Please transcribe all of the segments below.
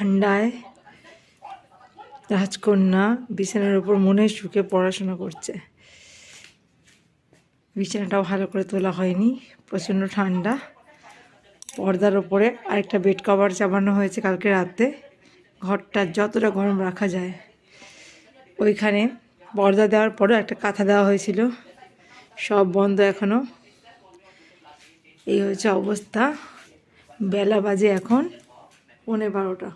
ঠান্ডায় রাজকন্যা বিছানার উপর মনে সুখে পড়াশোনা করছে। বিছানাটাও ভালো করে তোলা হয়নি, প্রচণ্ড ঠান্ডা। পর্দার ওপরে আরেকটা বেড কভার চাপানো হয়েছে কালকে রাতে, ঘরটা যতটা গরম রাখা যায়। ওইখানে পর্দা দেওয়ার পরেও একটা কাঁথা দেওয়া হয়েছিল, সব বন্ধ এখনও। এই হচ্ছে অবস্থা। বেলা বাজে এখন 11:15।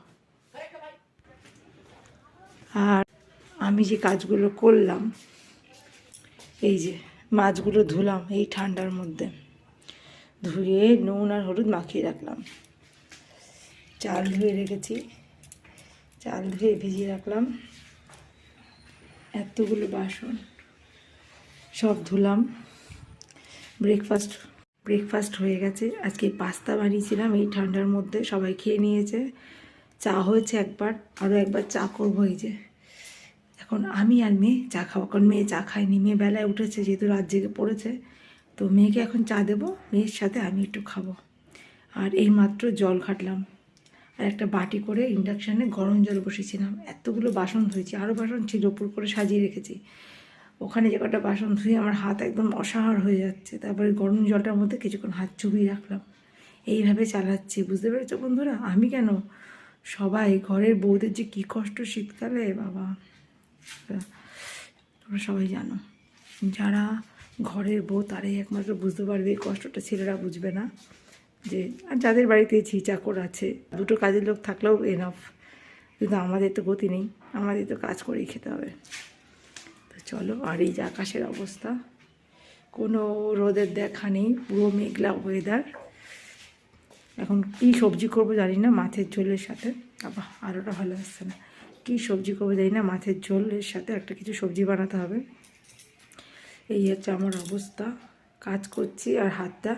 আর আমি যে কাজগুলো করলাম, এই যে মাছগুলো ধুলাম এই ঠান্ডার মধ্যে, ধুয়ে নুন আর হলুদ মাখিয়ে রাখলাম। চাল ধুয়ে রেখেছি, চাল ধুয়ে ভিজিয়ে রাখলাম। এতগুলো বাসন সব ধুলাম। ব্রেকফাস্ট হয়ে গেছে। আজকে পাস্তা বানিয়েছিলাম এই ঠান্ডার মধ্যে, সবাই খেয়ে নিয়েছে। চা হয়েছে একবার, আরও একবার চা করবো। এই যে এখন আমি আর মেয়ে চা খাবো, কারণ মেয়ে চা খায়নি। মেয়ে বেলায় উঠেছে, যেহেতু রাত জেগে পড়েছে, তো মেয়েকে এখন চা দেবো, মেয়ের সাথে আমি একটু খাবো। আর এইমাত্র জল ঘাটলাম, আর একটা বাটি করে ইন্ডাকশানে গরম জল বসেছিলাম। এতগুলো বাসন ধুয়েছি, আরও বাসন ছিল, উপর করে সাজিয়ে রেখেছি। ওখানে যে কটা বাসন ধুয়ে আমার হাত একদম অসাড় হয়ে যাচ্ছে। তারপরে গরম জলটার মধ্যে কিছুক্ষণ হাত চুবিয়ে রাখলাম। এইভাবে চালাচ্ছি, বুঝতে পেরেছো বন্ধুরা? আমি কেন, সবাই ঘরের বউদের যে কী কষ্ট শীতকালে, বাবা তোমরা সবাই জানো। যারা ঘরের বউ তারাই একমাত্র বুঝতে পারবে এই কষ্টটা, ছেলেরা বুঝবে না। যে আর যাদের বাড়িতে ঝি চাকর আছে, দুটো কাজের লোক থাকলেও এনাফ, কিন্তু আমাদের তো গতি নেই, আমাদের তো কাজ করেই খেতে হবে। তো চলো। আর এই যে আকাশের অবস্থা, কোনো রোদের দেখা নেই, পুরো মেঘলা ওয়েদার। এখন কী সবজি করবো জানি না, মাছের ঝোলের সাথে। আবার আরোটা ভালো আসছে না। কী সবজি করবো জানি না, মাছের ঝোলের সাথে একটা কিছু সবজি বানাতে হবে। এই হচ্ছে আমার অবস্থা। কাজ করছি আর হাতটা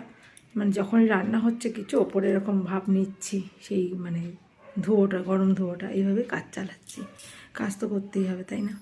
মানে যখনই রান্না হচ্ছে কিছু, ওপরে এরকম ভাব নিচ্ছি, সেই মানে ধোঁয়াটা, গরম ধোঁয়াটা, এইভাবে কাজ চালাচ্ছি। কাজ তো করতেই হবে, তাই না?